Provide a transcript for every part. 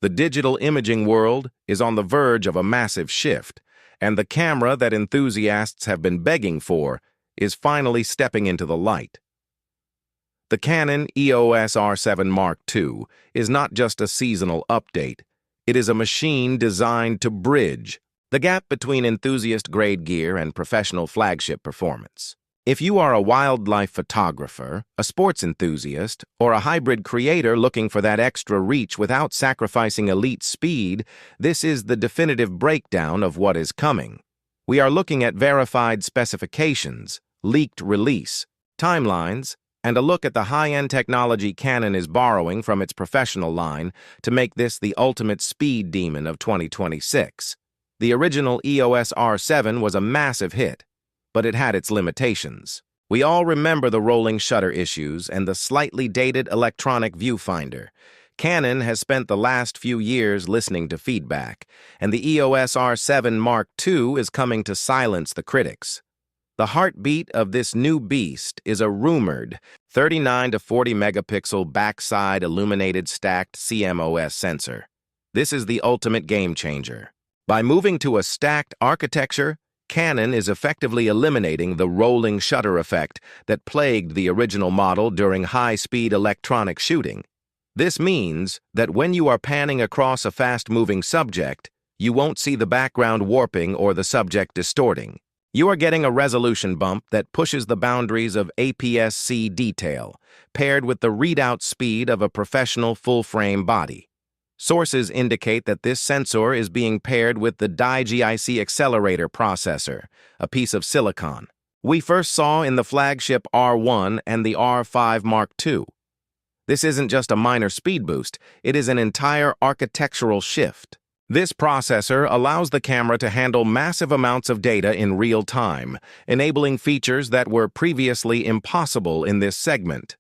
The digital imaging world is on the verge of a massive shift, and the camera that enthusiasts have been begging for is finally stepping into the light. The Canon EOS R7 Mark II is not just a seasonal update. It is a machine designed to bridge the gap between enthusiast-grade gear and professional flagship performance. If you are a wildlife photographer, a sports enthusiast, or a hybrid creator looking for that extra reach without sacrificing elite speed, this is the definitive breakdown of what is coming. We are looking at verified specifications, leaked release, timelines, and a look at the high-end technology Canon is borrowing from its professional line to make this the ultimate speed demon of 2026. The original EOS R7 was a massive hit, but it had its limitations. We all remember the rolling shutter issues and the slightly dated electronic viewfinder. Canon has spent the last few years listening to feedback, and the EOS R7 Mark II is coming to silence the critics. The heartbeat of this new beast is a rumored 39 to 40 megapixel backside illuminated stacked CMOS sensor. This is the ultimate game changer. By moving to a stacked architecture, Canon is effectively eliminating the rolling shutter effect that plagued the original model during high-speed electronic shooting. This means that when you are panning across a fast-moving subject, you won't see the background warping or the subject distorting. You are getting a resolution bump that pushes the boundaries of APS-C detail, paired with the readout speed of a professional full-frame body. Sources indicate that this sensor is being paired with the DIGIC Accelerator processor, a piece of silicon we first saw in the flagship R1 and the R5 Mark II. This isn't just a minor speed boost, it is an entire architectural shift. This processor allows the camera to handle massive amounts of data in real time, enabling features that were previously impossible in this segment.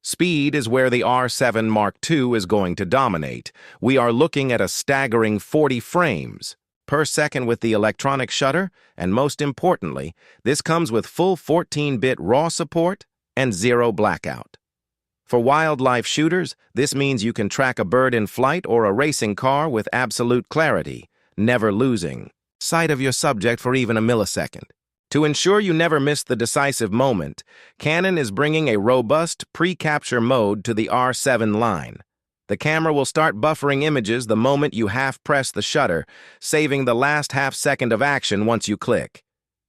Speed is where the R7 Mark II is going to dominate. We are looking at a staggering 40 frames per second with the electronic shutter, and most importantly, this comes with full 14-bit RAW support and zero blackout. For wildlife shooters, this means you can track a bird in flight or a racing car with absolute clarity, never losing sight of your subject for even a millisecond. To ensure you never miss the decisive moment, Canon is bringing a robust pre-capture mode to the R7 line. The camera will start buffering images the moment you half-press the shutter, saving the last half-second of action once you click.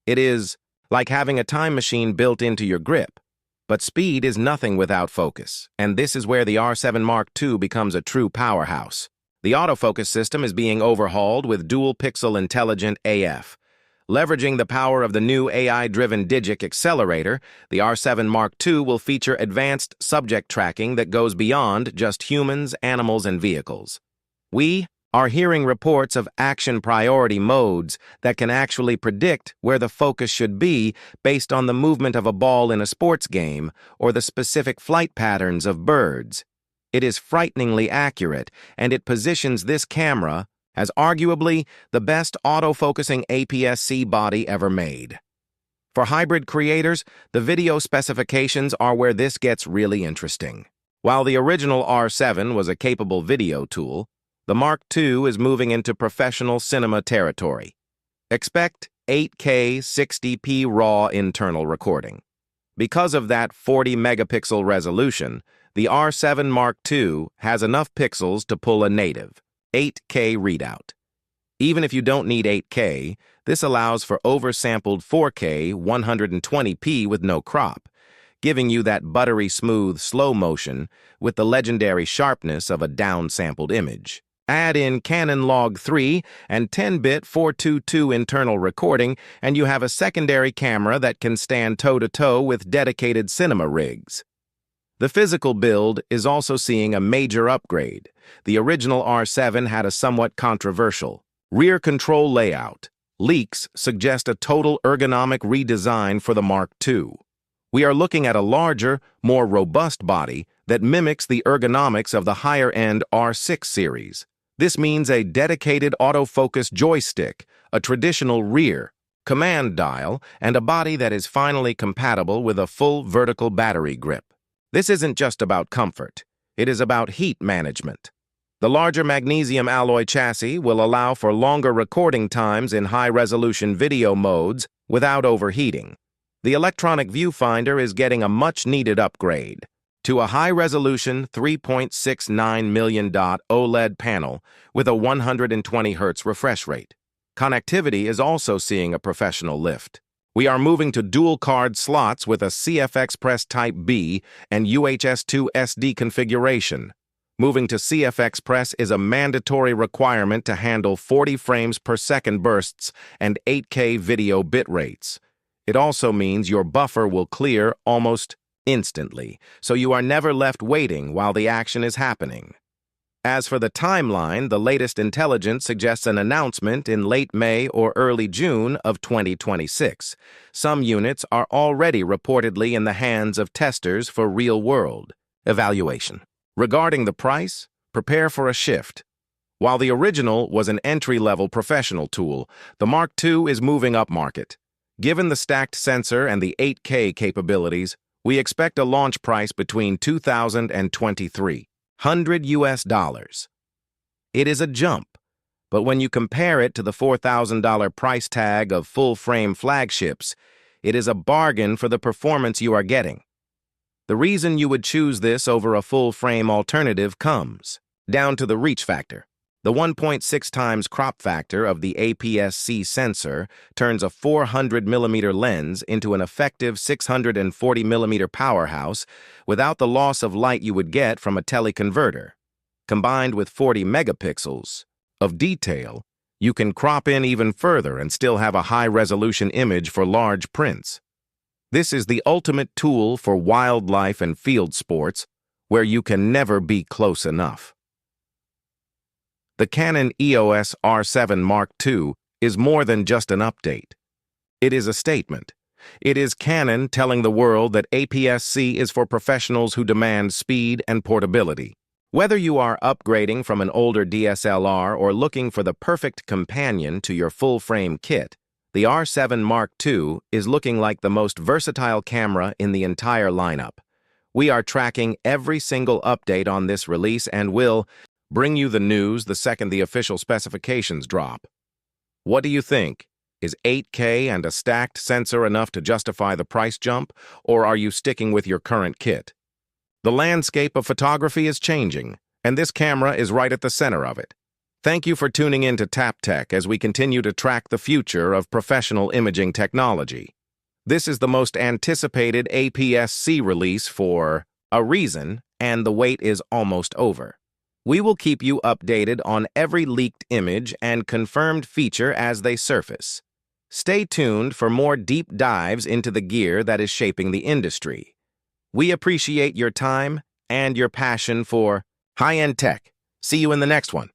It is like having a time machine built into your grip. But speed is nothing without focus, and this is where the R7 Mark II becomes a true powerhouse. The autofocus system is being overhauled with dual-pixel intelligent AF. Leveraging the power of the new AI-driven DIGIC Accelerator, the R7 Mark II will feature advanced subject tracking that goes beyond just humans, animals, and vehicles. We are hearing reports of action priority modes that can actually predict where the focus should be based on the movement of a ball in a sports game or the specific flight patterns of birds. It is frighteningly accurate, and it positions this camera as arguably the best autofocusing APS-C body ever made. For hybrid creators, the video specifications are where this gets really interesting. While the original R7 was a capable video tool, the Mark II is moving into professional cinema territory. Expect 8K 60p RAW internal recording. Because of that 40-megapixel resolution, the R7 Mark II has enough pixels to pull a native 8K readout. Even if you don't need 8K, this allows for oversampled 4K 120p with no crop, giving you that buttery smooth slow motion with the legendary sharpness of a downsampled image. Add in Canon Log 3 and 10-bit 422 internal recording, and you have a secondary camera that can stand toe-to-toe with dedicated cinema rigs. The physical build is also seeing a major upgrade. The original R7 had a somewhat controversial rear control layout. Leaks suggest a total ergonomic redesign for the Mark II. We are looking at a larger, more robust body that mimics the ergonomics of the higher-end R6 series. This means a dedicated autofocus joystick, a traditional rear command dial, and a body that is finally compatible with a full vertical battery grip. This isn't just about comfort. It is about heat management. The larger magnesium alloy chassis will allow for longer recording times in high-resolution video modes without overheating. The electronic viewfinder is getting a much-needed upgrade to a high-resolution 3.69 million dot OLED panel with a 120 Hz refresh rate. Connectivity is also seeing a professional lift. We are moving to dual-card slots with a CF Express Type B and UHS-2 SD configuration. Moving to CF Express is a mandatory requirement to handle 40 frames per second bursts and 8K video bit rates. It also means your buffer will clear almost instantly, so you are never left waiting while the action is happening. As for the timeline, the latest intelligence suggests an announcement in late May or early June of 2026. Some units are already reportedly in the hands of testers for real-world evaluation. Regarding the price, prepare for a shift. While the original was an entry-level professional tool, the Mark II is moving upmarket. Given the stacked sensor and the 8K capabilities, we expect a launch price between $2,000 and $2,300. It is a jump, but when you compare it to the $4,000 price tag of full-frame flagships, it is a bargain for the performance you are getting. The reason you would choose this over a full-frame alternative comes down to the reach factor. The 1.6 times crop factor of the APS-C sensor turns a 400mm lens into an effective 640mm powerhouse without the loss of light you would get from a teleconverter. Combined with 40 megapixels of detail, you can crop in even further and still have a high-resolution image for large prints. This is the ultimate tool for wildlife and field sports, where you can never be close enough. The Canon EOS R7 Mark II is more than just an update. It is a statement. It is Canon telling the world that APS-C is for professionals who demand speed and portability. Whether you are upgrading from an older DSLR or looking for the perfect companion to your full-frame kit, the R7 Mark II is looking like the most versatile camera in the entire lineup. We are tracking every single update on this release and will bring you the news the second the official specifications drop. What do you think? Is 8K and a stacked sensor enough to justify the price jump, or are you sticking with your current kit? The landscape of photography is changing, and this camera is right at the center of it. Thank you for tuning in to TapTech as we continue to track the future of professional imaging technology. This is the most anticipated APS-C release for a reason, and the wait is almost over. We will keep you updated on every leaked image and confirmed feature as they surface. Stay tuned for more deep dives into the gear that is shaping the industry. We appreciate your time and your passion for high-end tech. See you in the next one.